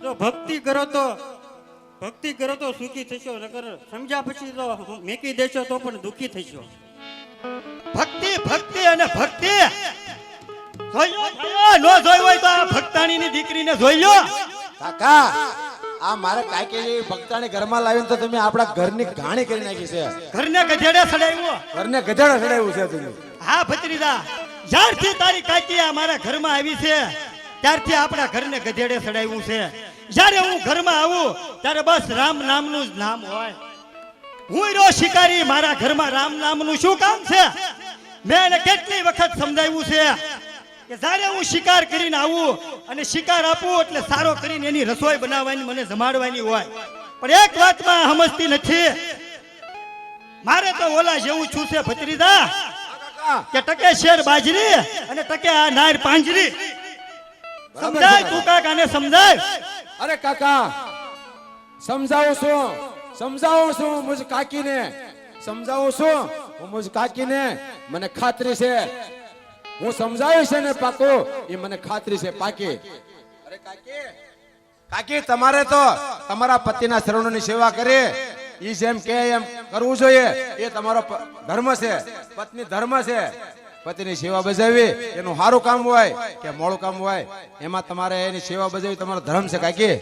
જો ભક્તિ કરો તો સુખી થશો, નકર સમજ્યા પછી તો મેકી દેશો તો પણ દુખી થશો. ભક્તિ ભક્તિ અને ભક્તિ જોયો નો જોઈ હોય તો આ ભક્તાણીની દીકરીને જોઈ લો. કાકા આ મારે કાકી જેવી ભક્તાણી ઘરમાં લાવીને તો તમે આપણા ઘરની ગાણી કરી નાખી છે. ઘરને ગધેડે સડાવ્યો. ઘરને ગધેડા ચડાવ્યું છે તમે. હા ભત્રીજા, જ્યારથી તારી કાકી આ મારા ઘરમાં આવી છે ત્યારથી આપણા ઘરને ગધેડે સડાવ્યું છે. જ્યારે હું ઘરમાં આવું ત્યારે બસ રામ નામનું જ નામ હોય. હું રો શિકારી, મારા ઘરમાં રામ નામનું શું કામ છે? મેં એને કેટલી વખત સમજાવ્યું છે કે જ્યારે હું શિકાર કરીને આવું અને શિકાર આપું એટલે સારો કરીને એની રસોઈ બનાવવાની, મને જમાડવાની હોય. પણ એક વાતમાં સમજતી નથી. મારે તો ઓલા જેવું છું છે ભત્રીજા કે ટકે શેર બાજરી અને ટકે આ નાર પાંજરી. સમજાય તું કાકાને સમજાય. અરે કાકા સમજાવું છું મુજ કાકીને સમજાવું છું હું મુજ કાકીને. મને ખાતરી છે હું સમજાવ્યું છે ને પાકો એ મને ખાતરી છે પાકી. અરે કાકી તમારે તો તમારા પતિના શરણોની સેવા કરે ઈ જેમ કે એમ કરવું જોઈએ. એ તમારો ધર્મ છે, પત્ની ધર્મ છે. પતિની સેવા બજાવવી એનું સારું કામ હોય કે મોડું કામ હોય, એમાં તમારે એની સેવા બજાવવી તમારો ધર્મ છે કાકી.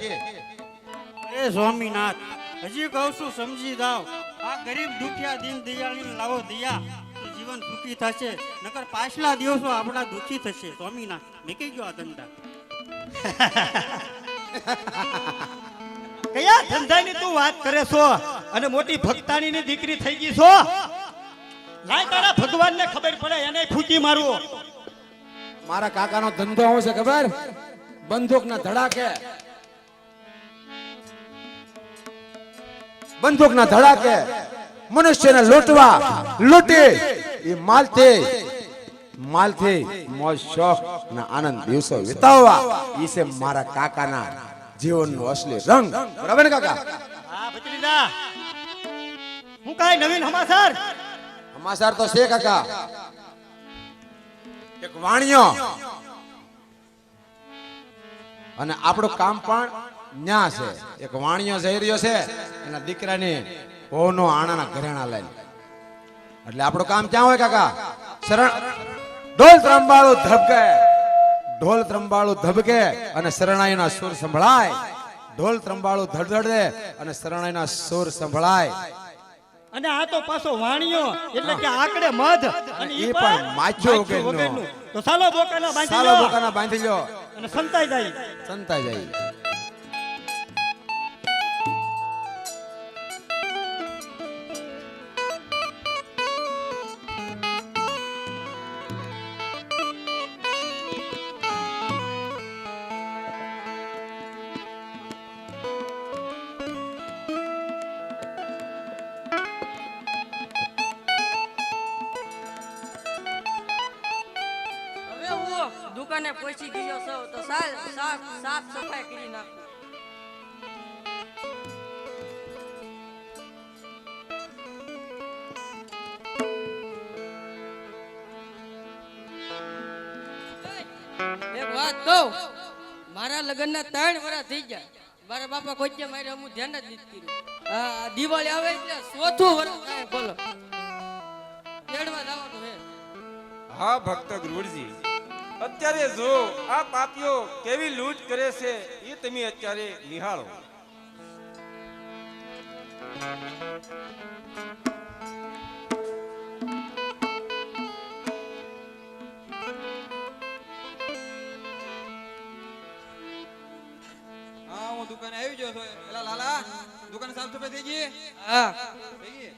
એ સ્વામીનાથ, હજી કહું છું સમજી જાઓ. આ ગરીબ દુખિયા દીન દયાળીને લાવો દયા તો જીવન સુખી થશે, નકર પાછલા દિવસો આપણા દુખી થશે. સ્વામીનાથ મેકી ગયો આ ધંધા. કયા ધંધાની તું વાત કરે છો? અને મોટી ભક્તાણીની દીકરી થઈ ગઈ છો. લાય તારા ભગવાનને ખબર પડે, એને ફૂટી મારવો. મારા કાકાનો ધંધો શું છે ખબર? બંદૂકના ધડાકે. બંદૂકના ધડાકે મનુષ્યને લૂંટી એ માલથી મોજ શોખ ના આનંદ દિવસો વિતાવવા. ઈ છે મારા કાકાના જીવનનો અસલી રંગ. બરાબર ને કાકા? હા ભત્રીજા, હું કાઈ નવીન સમાચાર? સમાચાર તો છે કાકા. એક વાણિયો અને આપણું કામ પણ ન્યા છે. એક વાણિયો જઈ રહ્યો છે એના દીકરાની હોનો આણાના ઘરેણા લઈને. એટલે આપણું કામ ક્યાં હોય કાકા? ઢોલ ત્રંબાળું ધબકે અને શરણાઈના સુર સંભળાય. ઢોલ ત્રંબાળું ધડધડે અને શરણાઈના સુર સંભળાય. અને આ તો પાછો વાણિયો એટલે કે આકડે મધ અને ઈ પણ માછો વગરનો. તો સાલો બોકાના બાંધી લ્યો અને સંતાઈ જાય. દુકાને પહોંચી ગયો છો તો સાફ સફાઈ કરી નાખો. એક વાત કહું, મારા લગ્નના 3 વર્ષ થઈ ગયા. મારા બાપા કોઈ મારે હું ધ્યાન જ નથી કર્યું. આ દિવાળી આવે એટલે 4થું વર્ષ થાય. બોલો તેડવા જવાનું હે. હા ભક્ત ગુરુજી, અત્યારે જો આ પાપીઓ કેવી લૂંટ કરે છે એ તમે અત્યારે નિહાળો. હા, હું દુકાને આવી ગયો છું. એલા લાલા, દુકાન સાફ સફાઈ થઈ ગઈ? હા થઈ ગઈ.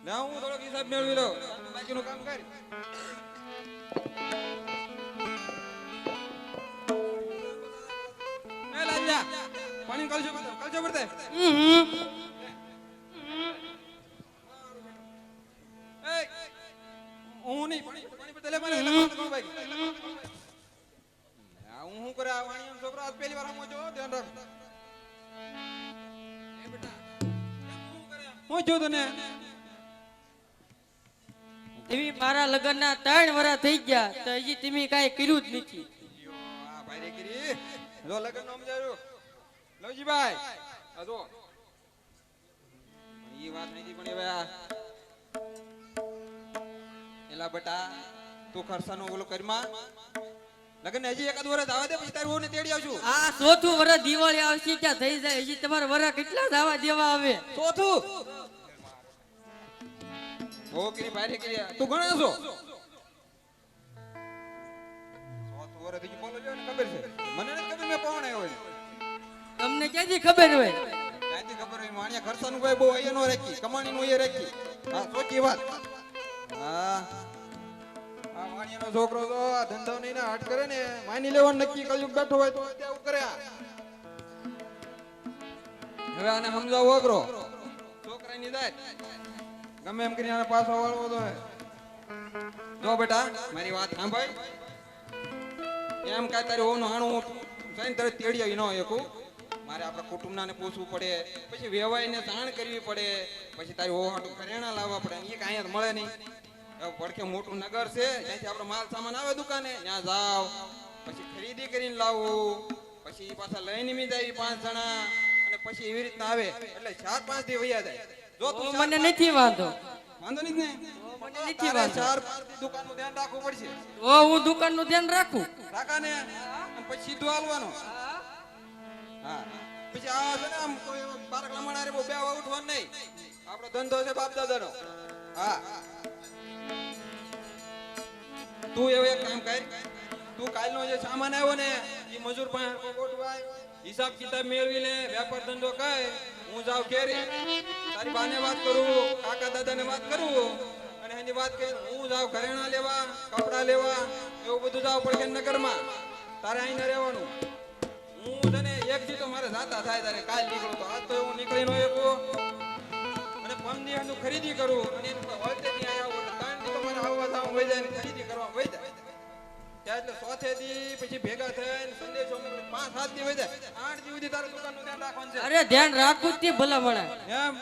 ના, હું થોડોક હિસાબ મેળવી લઉં, બાકીનું કામ કર. પાણી કાલજો પડતે. હું નહીં પાણી પડતે લે મને કોણ ભાઈ. હું શું કરે આ વાણિયો છોકરો આજ પહેલી વાર હું જો ધ્યાન રાખ. એ બેટા હું કરે હું જો તને એવી મારા લગ્નના 3 વર્ષ થઈ ગયા તો હજી તમે કાંઈ કર્યું જ નથી. આ ભાઈ રે કરી લો લગન નો સમજાયો. લવજીભાઈ આ જો ઈ વાત નહીં પણ હવે આ એલા બટા તું ખર્ચાનો ઓલો કરમાં લગન હજી એકાદ વર્ષ આવા દે પછી તારી વહુને તેડી આવશું આ ચોથું વરસ દિવાળી આવશે ત્યાં થઈ જાય હજી તમારા વરસ કેટલા દાવા દેવા આવે ચોથું ઓ કરી બારે કરી તું ઘણા છો ચોથું વર્ષ હજી બોલો જો ને ખબર છે મને નથી ખબર મેં કોણ આવ્યો તમને ક્યાંથી ખબર હોય ક્યાંથી ખબર હોય માણિયા ખર્ચાનું ભાઈ બહુ અહીંયા નો રાખી કમાણીનું અહીંયા રાખી હા સોચી વાત હા આ વાણિયાનો છોકરો તો આ ધંધો નહીં ને હાટ કરે ને માની લેવાનું નક્કી કલયુગ બેઠો હોય તો ત્યાં કરે હવે આને સમજાવો અઘરો છોકરાની જાય ગમે એમ કરીને આને પાછો વાળવો તો હે જો બેટા મારી વાત સાંભળ એમ કાંઈ તારી હોનું હાણું જઈને તરત તેડી આવી ન એકું મારે આપણા કુટુંબનાને પૂછવું પડે પછી વેવાઈને જાણ કરવી પડે પછી તારી હો હાટું કરિયાણા લાવવા પડે એ કાંઈ અહીંયા મળે નહીં પડકે મોટું નગર છે ત્યાંથી આપણો માલ સામાન આવે દુકાને ત્યાં જાવ પછી ખરીદી કરીને લાવવું પછી પાછા લઈને મી જાય 5 જણા અને પછી એવી રીતના આવે એટલે 4-5 દી વયા જાય જો તું મને નથી વાંધો વાંધો નહીં ને મને નથી તારે વાંધો 4-5 દી દુકાનનું ધ્યાન રાખવું પડશે ઓ હું દુકાનનું ધ્યાન રાખું રાખા ને અને પછી સીધું હાલવાનો હા પછી આ છે ને આમ કોઈ બારક લમણા રે બહુ બે ઉઠવાનું નહીં આપણો ધંધો છે બાપ દાદાનો હા તું એવું એક કામ કર તું કાલનો જે સામાન આવ્યો ને એ મજૂર પાસે ગોઠવાય હિસાબ કિતાબ મેળવી લે વેપાર ધંધો કર હું જાઉં ઘેરે તારી બાને વાત કરું કાકા દાદાને વાત કરું અને એની વાત કર હું જાઉં ઘરેણા લેવા કપડા લેવા એવું બધું જાવ પડે નગરમાં તારે અહીં રહેવાનું હું તને એક દી તો મારે જાતા થાય તારે કાલ નીકળો તો આજ તો હું નીકળી નો એકો અને પમદી હું ખરીદી કરું અને એનું હોતે ની આયા હોય ત્રણ દી તો મારે આવવા જાવ વઈ જાય ને ખરીદી કરવા વઈ જાય ત્યાં એટલે ચોથે દી પછી ભેગા થઈને સંદેશો મોકલી 5-7 દી વઈ જાય 8 દી સુધી તારે દુકાનનું ધ્યાન રાખવાનું છે અરે ધ્યાન રાખું જ તે ભલા મળે એમ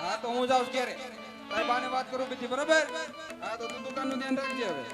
હા તો હું જાઉં ઘરે તારી બાને વાત કરું બધી બરાબર હા તો તું દુકાનનું ધ્યાન રાખજે હવે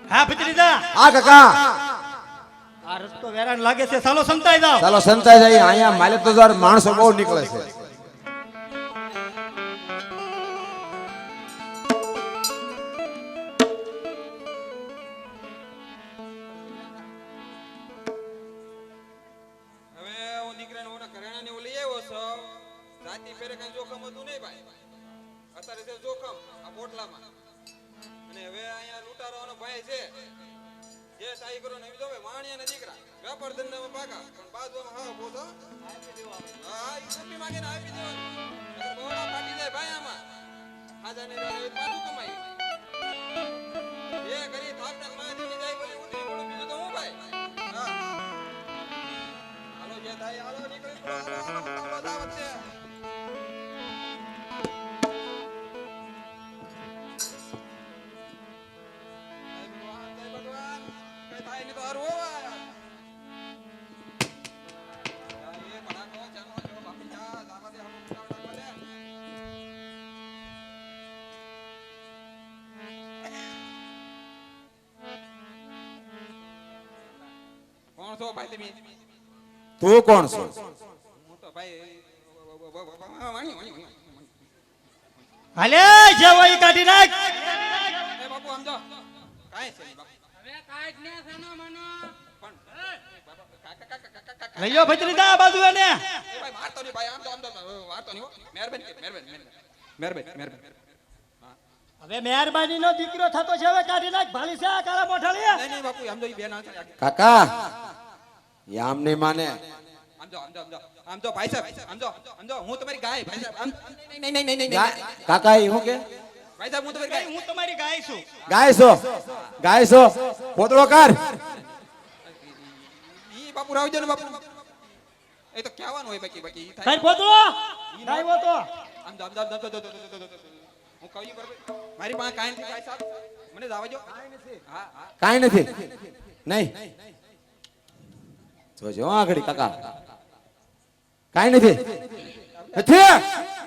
હા ભત્રીજા આ કાકા આ રસ્તો વેરાન લાગે છે ચાલો સંતાઈ જાઓ ચાલો સંતાઈ જાય અહીંયા માલે તો દર માણસો બહુ નીકળે છે હવે હું દીકરાને ઓના ઘરેણાને હું લઈ આવ્યો છું રાતી ફેરે કઈ જોખમ હતું નહીં ભાઈ અત્યારે છે જોખમ આ પોટલામાં અને હવે અહીંયા લૂંટારાવાનો ભાઈ છે જે સાઈ કરો ને જો વાણિયાના દીકરા વેપાર ધંધામાં પાકા પણ બાજુમાં હા બોલો હા ઈ સમ્મી માંગે ને આપી દેવાનું નકર બહોળા ફાટી જાય ભાઈ આમાં આજાને વેળે પાછું કમાઈ એ કરી થાપના માજી જાય પછી ઉતરી પડું બીજું તો હું ભાઈ હા હાલો જે થાય હાલો નીકળી પડો હાલો દાવત છે કોણ છો ભાઈ તમે તું કોણ છો હું તો ભાઈ વાણી હાલે જે હોય ઈ કાઢી નાખ એ બાપુ આમ જો કાઈ છે બાપુ હવે કાઢ ને સાનો મનો પણ લઈ જાઓ ભત્રીજા આ બાજુ એને એ ભાઈ મારતો નહીં ભાઈ આમ તો વારતો નહીં હો મહેરબાની મહેરબાની હવે મહેરબાની નો દીકરો થતો છે હવે કાઢી નાખ ભાલી છે આ કાળા મોઠાળી નહીં બાપુ આમ જો ઈ બેન આવશે કાકા એ આમ નહીં માને આમ જો ભાઈ સાહેબ આમ જો હું તમારી ગાય ભાઈ સાહેબ આમ નહીં કાકા એ હું કે ભાઈ સાહેબ હું તમારી ગાય હું તમારી ગાય છું ગાય છો પોતળો કર ઈ બાપુ રાવજો ને બાપુ એ તો કહેવાનું હોય બાકી બાકી ઈ થાય કઈ પોતો ડાઈવો તો આમ તો હું કહું બરાબર મારી પાસે કાંઈ નથી ભાઈ સાહેબ મને જવા દો હા હા કાંઈ નથી નહીં જોજો આગળ કાકા કાંઈ નથી નથી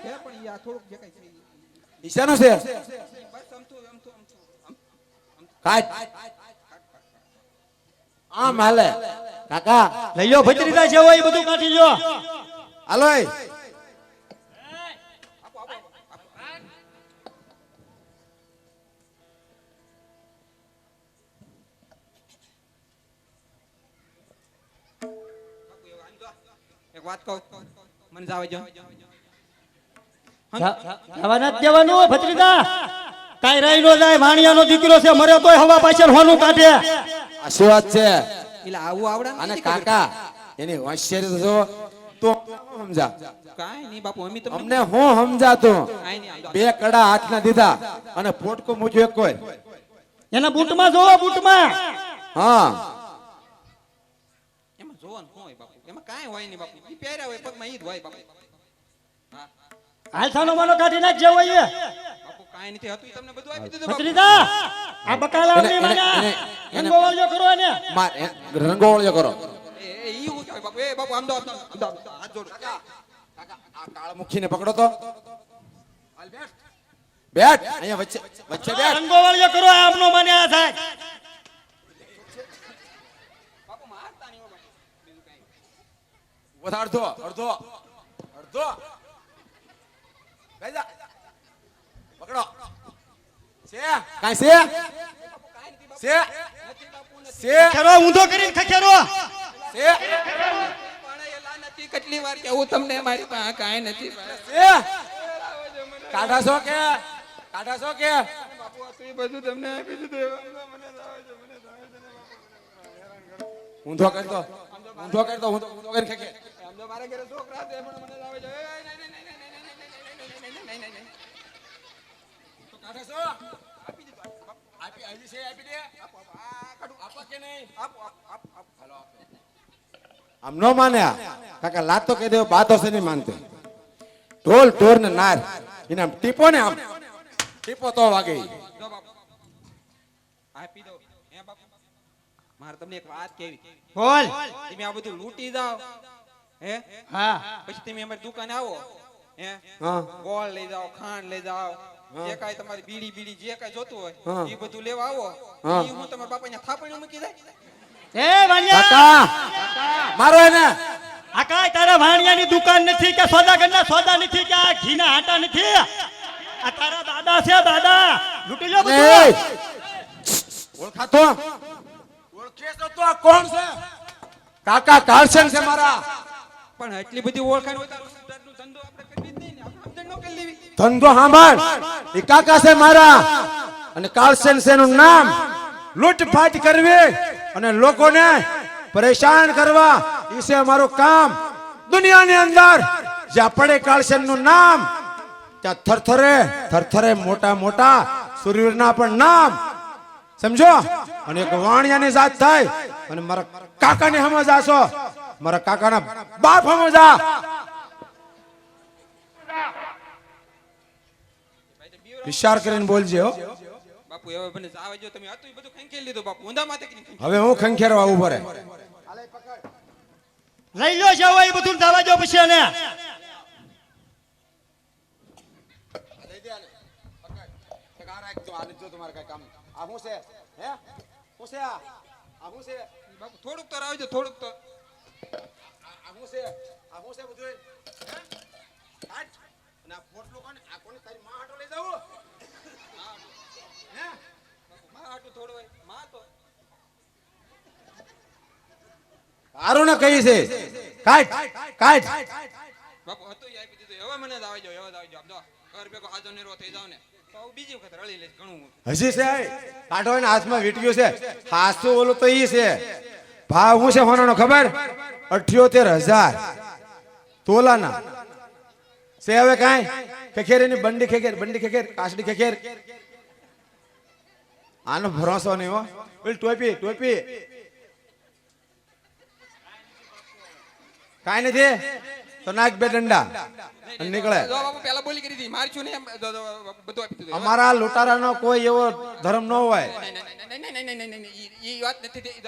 છે પણ ઈ આ થોડુંક જે કાંઈ છે ઈ. ઈશાનો છે બસ અમથું કાટ આમ હાલે કાકા લઈ લો ભત્રીજા છે હોય એ બધું કાઢી લ્યો હાલો એ. એક વાત કહું મને જવા દો જવા નથી દેવાનું ભત્રીજા કાઈ રહી નો જાય વાણિયાનો દીકરો છે મરે તોય હવા પાછળ હોનું કાઢે આ શું વાત છે એટલે આવું આવડે અને કાકા એની હોશિયારી તો જો તો સમજા કાંઈ નહીં બાપુ અમે તમને અમને હું સમજાતું કાંઈ નહીં આમ તો બે કડા હાથના દીધા અને પોટકો મૂક્યો એક કોઈ એના બૂટમાં જોવો બૂટમાં હા એમાં જોવાનું શું હોય બાપુ એમાં કાંઈ હોય નહીં બાપુ ઈ પહેર્યા હોય પગમાં ઈ જ હોય બાપુ હા હાલસાનો માનો કાઢી નાખ જે હોય એ. બાપુ કાંઈ નથી હતું ઈ તમને બધું આપી દીધું બાપુ ભત્રીજા આ બકાલાવની એને- માના એને- એને- રંગો વાળજો કરો એને માર રંગોળિયો કરો ઈ હું કહેવાય બાપુ એ બાપુ આમ તો હાથ જોડો આ કાળમુખીને પકડો તો બેઠ અહીંયા વચ્ચે વચ્ચે બેઠ રંગો વાળજો કરો આ આપનો માને આ થાય બાપુ મારતા નહીં હો બાપુ બીજું કાંઈ બધા અડધો અડધો અડધો બેજા પકડો છે કાઈ છે છે છે ખેરો ઊંધો કરીને ખખેરો છે પણ એ લાનતી કેટલી વાર કેવું તમને મારી પાસે કાંઈ નથી છે કાઢા છો કે કાઢા છો કે બાપુ હતું ઈ બધું તમને આપી દીધું મને ઊંધો કરી દો ઊંધો કરી દો ઊંધો કરી ખેકે આમ તો મારા ઘરે છોકરા છે પણ મને આવે છે તો કાઢા છો આપી દીધો આપી હજી છે આપી દે આપો કે નહીં હાલો આમ નો માન્યા કાકા લાત તો કહી દેવો બાતો છે નહીં માનતે ઢોલ ઢોર ને નાર એને આમ ટીપો ને આમ ટીપો તો વાગે ઈ. જો બાપુ આપી દો હે બાપુ મારે તમને એક વાત કેવી બોલ તમે આ બધું લૂંટી જાઓ હે હા પછી તમે અમારી દુકાને આવો હે હા ગોળ લઈ જાઓ ખાંડ લઈ જાઓ જે કાંઈ તમારી બીડી બીડી જે કાંઈ જોતું હોય હા. એ બધું લેવા આવો હા. ઈ હું તમારા બાપાને થાપણીઓ મૂકી જાય એ વાણિયા કાકા મારો એને આ કાંઈ તારા વાણિયાની દુકાન નથી કે સોદાગરના સોદા નથી કે આ ઘીના આટા નથી આ તારા દાદા છે દાદા લૂટી લો એ બધું ઓળખાતો ઓળખે તો આ કોણ છે કાકા કાળસન છે મારા પણ એટલી બધી ઓળખાણ હોય તો સુધારનો ધંધો આપણે કરવી જ નહીં ને આપણે સમજણ ન કરી લેવી ધંધો સાંભળ એ કાકા છે મારા અને કાળસન છે નું નામ લૂંટફાટ કરવી અને લોકોને પરેશાન કરવા ઈ છે મારું કામ દુનિયાની અંદર જ્યાં પડે કાળસન નું નામ ત્યાં થરથરે મોટા મોટા સુરવીરના પણ નામ સમજો અને એક વાણિયાની જાત થાય અને મારા કાકાને સમજ આસો મારા કાકાના બાપ સમજા વિચાર કરીને બોલજે હો બાપુ હવે મને જાવે જો તમે હતું ઈ બધું ખંખેરી લીધું બાપુ ઊંધા માથે કરી હવે હું ખંખેરવા ઉભો રહે લઈ લો છે હોય એ બધું થવા જો પછી એને બાપુ થોડુંક તો રાવજો થોડુંક તો માં હાટું થોડું હોય માં તો હારું ને કહી છે કાઢ કાઢ બાપુ હતું ઈ આપી દીધું હવે મને જાવે જો હવે જાવે જો આમ તો ઘર ભેગો હાજો નેરો થઈ જાવ ને તો હું બીજી વખત રળી લઈશ ઘણું હજી છે કાઢો એને હાથમાં વીટક્યું છે હાસુ ઓલું તો ઈ છે ભાવ હું છે હોનાનો ખબર 78,000 તોલાના છે હવે કાંઈ ખેખેર એની બંડી ખેખેર કાસડી ખેખેર આનો ભરોસો નહીં હો ઓલી ટોપી કાંઈ નથી તો નાખ બે દંડા અને નીકળે. જો બાપુ પહેલા બોલી કરી હતી મારી છું ને એમ બધું આપી દીધું. અમારા લૂંટારાનો કોઈ એવો ધર્મ ન હોય. નહીં, ઈ વાત નથી થઈ.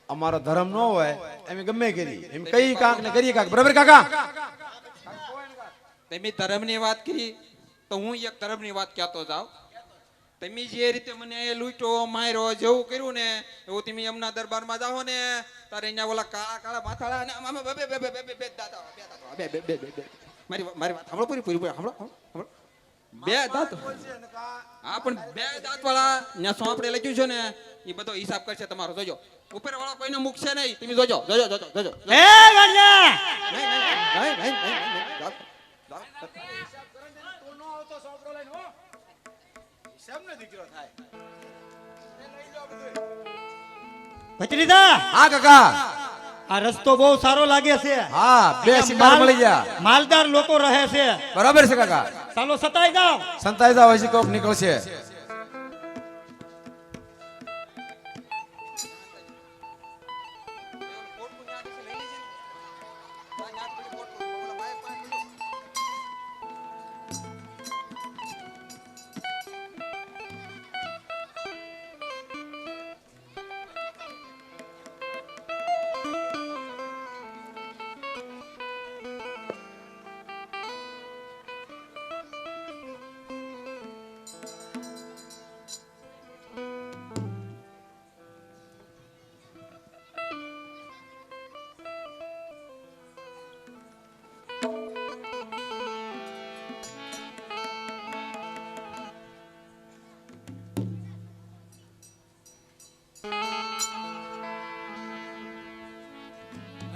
અમારો ધર્મ ન હોય એમ ગમે કરી એમ કઈ કાંક ને કરીએ કાંક. બરાબર કાકા? તમે ધર્મની વાત કરી તો હું એક ધર્મની વાત કહેતો જાઉં. તમે જે રીતે મને લૂંટો માર્યો જેવું કર્યું ને એવું તમે એમના દરબારમાં જાઓ ને તારે અહીંયા ઓલા કાળા કાળા માથાળા અને આમાં બે દાંત મારી વાત સાંભળો પૂરી સાંભળો બે દાંત. હા પણ બે દાંત વાળા ત્યાં સોંપડે લખ્યું છે ને એ બધો હિસાબ કરશે તમારો. જોજો ઉપર વાળા કોઈને મૂકશે નહીં. તમે જોજો જોજો જોજો જોજો. એ ગણ્યા નહીં. ભત્રીજા, હા કાકા. આ રસ્તો બહુ સારો લાગે છે. હા, બે શિકાર મળી ગયા. માલદાર લોકો રહે છે. બરાબર છે કાકા. ચાલો સતાઈ જાઓ. સંતાઈ જાવ, હજી કોક નીકળશે.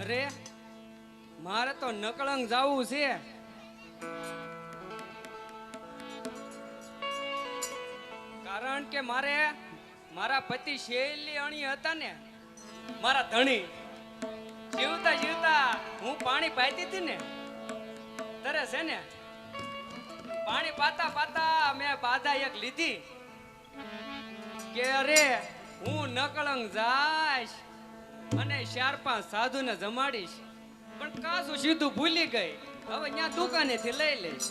અરે મારે તો નકળંગ જાવું છે. કારણ કે મારે મારા પતિ શૈલી અણી હતા ને, મારા ધણી જીવતા જીવતા હું પાણી પાઈતી હતી ને તરે છે ને પાણી પાતા પાતા મેં બાધા એક લીધી કે અરે હું નકળંગ જાઈશ અને 4-5 સાધુને જમાડીશ. પણ કાશું સીધું ભૂલી ગઈ. હવે ત્યાં દુકાનેથી લઈ લઈશ.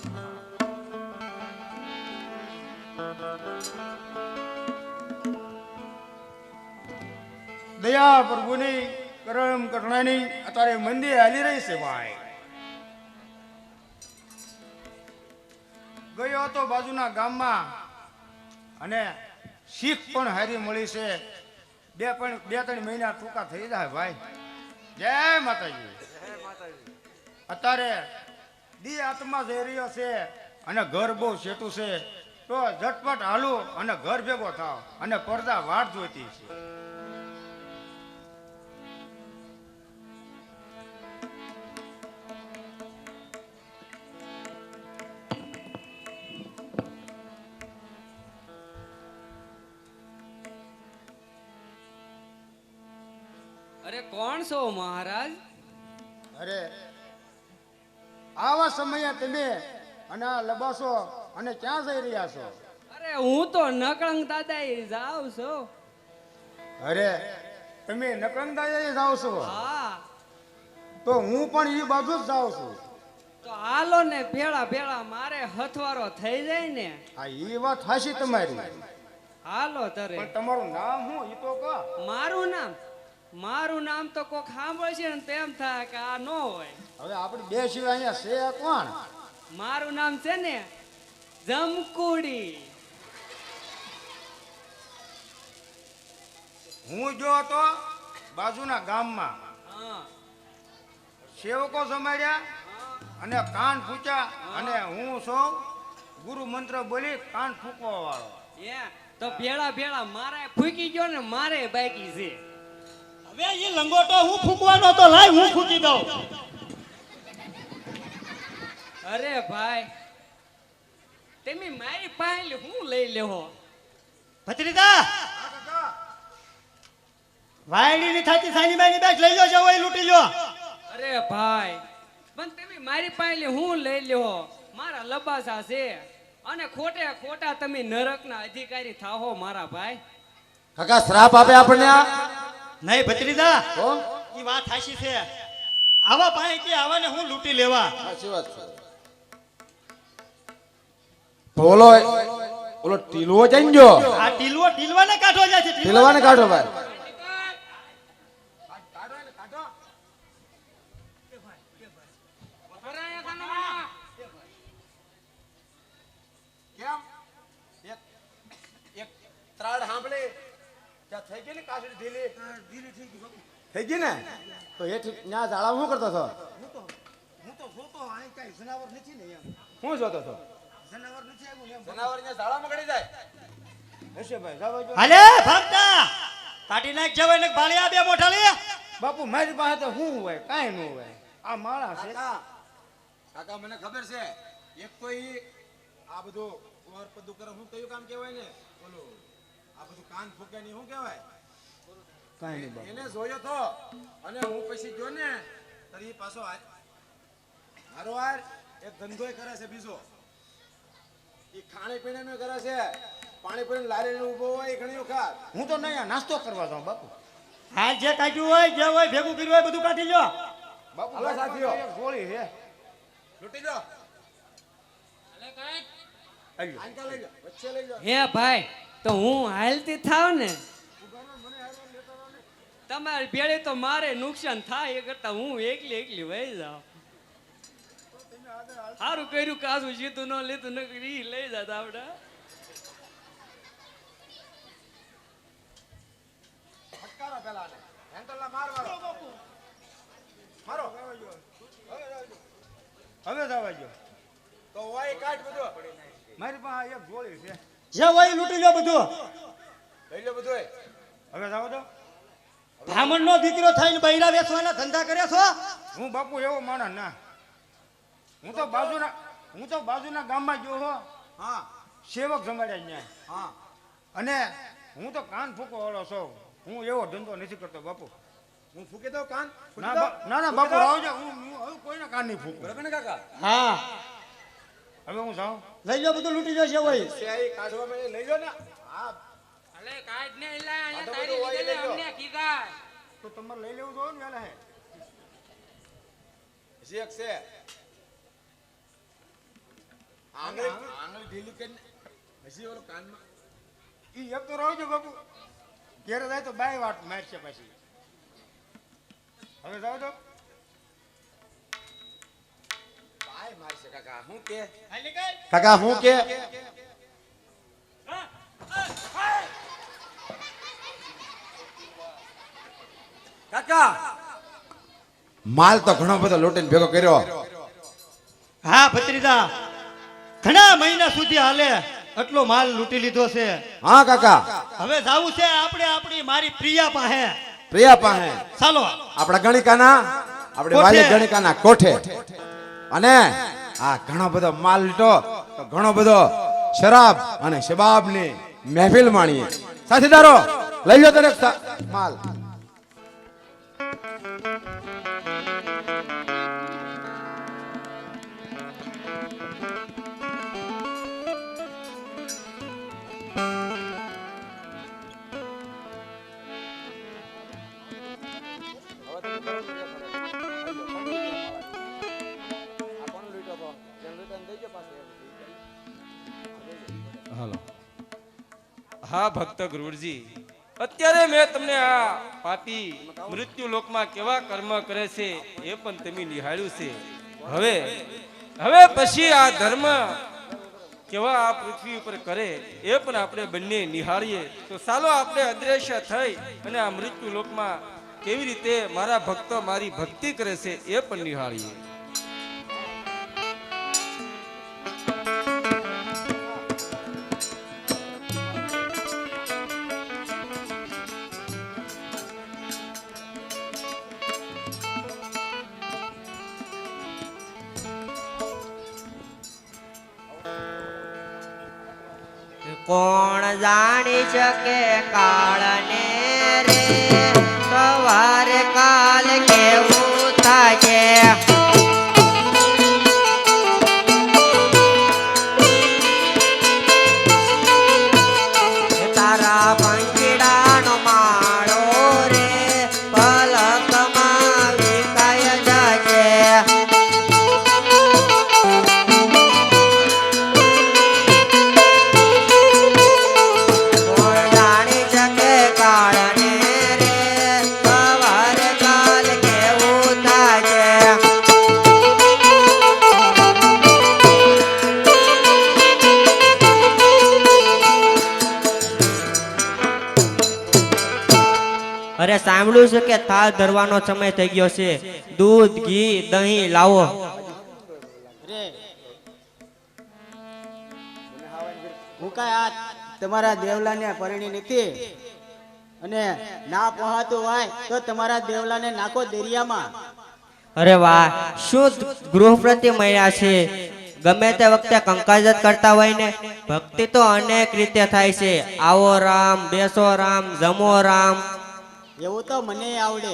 દયા પ્રભુની કરમ કરણાની અત્યારે મંદિર હાલી રહી છે ભાઈ. ગયો હતો બાજુના ગામમાં અને શીખ પણ હારી મળી છે. 2-3 મહિના ટૂંકા થઈ જાય ભાઈ. જય માતાજી. અત્યારે દી આત્મા જઈ રહ્યો છે અને ઘર બહુ સેટું છે. તો ઝટપટ હાલું અને ઘર ભેગો થાવ અને પડદા વાટ જોઈતી છે. અરે કોણ છો મહારાજ? અરે આવા સમયે તમે અને આ લબાસો અને ક્યાં જઈ રહ્યા છો? અરે હું તો નકળંગ દાદા જાઉં છું. અરે તમે નકરંગદાએ જાઓ છો? હા તો હું પણ એ બાજુ જ જાઉં છું. તો હાલો ને ભેળા ભેળા, મારે હથવારો થઈ જાય ને. આ એ વાત હાશી તમારી. હાલો તરે. પણ તમારું નામ શું એ તો કહો. મારું નામ તો કોક સાંભળશે ને તેમ થાય કે આ નો હોય. હવે આપણે બે સિવાય અહીંયા છે કોણ? મારું નામ છે ને જમકુડી. હું જો હતો બાજુના ગામમાં હા સેવકો જમાડ્યા અને કાન ફૂંચ્યા અને હું સૌ ગુરુ મંત્ર બોલી કાન ફૂંકવા વાળો. તો ભેળા ભેળા મારે ફૂકી ગયો ને મારે બાકી છે. હવે એ લંગોટો હું ફૂંકવાનો તો લાય હું ફૂંકી દઉં. અરે ભાઈ તમે મારી પાસે હું લઈ લેહો. ભત્રીજા, વાયડી ની થાતી સાની બાની બેચ લઈ લો, જવો એ લૂટી લો. અરે ભાઈ પણ તમે મારી પાસે હું લઈ લેહો. મારા લબાસા છે અને ખોટે ખોટા તમે નરકના અધિકારી થાહો મારા ભાઈ. કાકા શ્રાપ આપે આપણને આ? નહીં ભત્રીજા, તો ઈ વાત હાશી છે. આવા પાણી આવાને હું લૂંટી લેવા. સાચી વાત છે. બોલો ઓલો ટીલવો જઈજો. આ ટીલવાને કાઢો જાય છે. ટીલવાને કાઢો ભાઈ. કેમ એક ત્રાડ સાંભળી ત્યાં થઈ ગઈ ને કાસડી ઢીલી થઈ ગઈ ને તો હેઠ ન્યા ઝાડા શું કરતો હતો? હું તો જોતો અહીં કઈ જનાવર નથી ને એમ. શું જોતો હતો? જનાવર નથી આવ્યું ને એમ. જનાવર ન્યા ઝાડામાં ગળી જાય. હશે ભાઈ જાવ જો. હાલે ભાગતા કાઢી નાખ જવાય ને બાળિયા બે મોઢા લે. બાપુ મારી પાસે તો શું હોય કાંઈ ન હોય. આ માળા છે. કાકા મને ખબર છે એક તો ઈ આ બધું કુંવર પદુ કરે હું કયું કામ કહેવાય ને બોલો આ બધું કાન ફૂકે ની શું કહેવાય? કાંઈ નહીં બાપુ. એને જોયો તો અને હું પછી જો ને તરી પાછો મારો વાર એક ધંધોય કરે છે બીજો ઈ ખાણી પીણી નો કરે છે પાણી પીને લારી ને ઊભો હોય ઘણી વખત. હું તો નહીં નાસ્તો કરવા જાઉં બાપુ. હાલ જે કાઢ્યું હોય જે હોય ભેગું કર્યું હોય બધું કાઢી લો. બાપુ હાલો સાથીઓ. એક ગોળી છે. લૂટી લો. આલ્યો. આંકા લઈ લો વચ્ચે લઈ લો. હે ભાઈ તો હું હાલતી થાવ ને તમારી ભેળે તો મારે નુકસાન થાય એ કરતા હું એકલી વહી જાઉં. સારું કર્યું કાસું સીધું ન લીધું નકરી લઈ જાત આપડે. ફટકારો પેલા ને હેન્ડલના માર મારો મારો હવે જવા જો. તો હોય કાઢ બધું મારી પાસે એક ગોળી છે. જે હોય લૂંટી લો બધું. લઈ લો બધું. હવે જાવ તો. બ્રાહ્મણનો દીકરો થઈને બૈરા વેચવાના ધંધા કરે છો? હું બાપુ એવો માણસ ના. હું તો બાજુના ગામમાં ગયો હો. હા સેવક જમાડ્યા ન્યાય. હા અને હું તો કાન ફૂકો વાળો છું. હું એવો ધંધો નથી કરતો બાપુ. હું ફૂકી દઉં કાન ના બાપુ આવજો. હું હવે કોઈના કાન નહીં ફૂકું. બરાબર ને કાકા? હા હવે હું જાઉં. લઈ લો બધું લૂંટી લો જે હોય. સ્યાહી કાઢવામાં એ લઈ લો ને. હા અલે કાઢ ને એલા આ તો બધું હોય એ લઈ લો. કીધા તો તમારે લઈ લેવું જોઈએ ને વેલા હે. હજી એક છે આંગળી ઢીલી કરીને હજી ઓલો કાનમાં ઈ એક તો રહો બાપુ. ઘેરે જાય તો બાય વાટ મારશે પછી. હવે જાવ તો. ભાઈ મારશે કાકા હું કે હાલ નીકળ. કાકા હું કે કાકા માલ તો ઘણો બધો લૂંટીને ભેગો કર્યો. હા ભત્રીજા ઘણા મહિના સુધી હાલે આટલો માલ લૂંટી લીધો છે. હા કાકા હવે જાવું છે આપણે આપણી મારી પ્રિયા પાસે. પ્રિયા પાસે ચાલો આપણા ગણિકાના આપણે કોઠે. વાલી ગણિકાના કોઠે અને આ ઘણો બધો માલ લીધો તો ઘણો બધો શરાબ અને શબાબની મહેફિલ માણીએ. સાથીદારો લઈ લો દરેક માલ. હાલો. હા ભક્ત ગુરુજી, અત્યારે મેં તમને આ પાપી મૃત્યુ લોકમાં કેવા કર્મ કરે છે એ પણ તમે નિહાળ્યું છે. હવે પછી આ ધર્મ કેવા આ પૃથ્વી ઉપર કરે એ પણ આપણે બંને નિહાળીએ. તો ચાલો આપણે અદ્રશ્ય થઈ અને આ મૃત્યુ લોકમાં કેવી રીતે મારા ભક્તો મારી ભક્તિ કરે છે એ પણ નિહાળીએ. કોણ જાણી શકે કાળને રે સવારે કાલ કેવું થાય તારા પંખીડાનો માળો રે પલકમાં વિકાય જાય અરે સાંભળ્યું છે કે થાળ ધરવાનો સમય થઈ ગયો છે. દૂધ, ઘી, દહીં લાવો. હું કાંઈ આ તમારા દેવલાને પરણી નથી અને ના પહોંચતું હોય તો તમારા દેવલાને નાખો દરિયામાં. અરે વાહ, શું ગૃહ પ્રતિ મળ્યા છે. ગમે તે વખતે કંકાજત કરતા હોય ને, ભક્તિ તો અનેક રીતે થાય છે. આવો રામ, બેસો રામ, જમો રામ. એવું તો મને આવડે.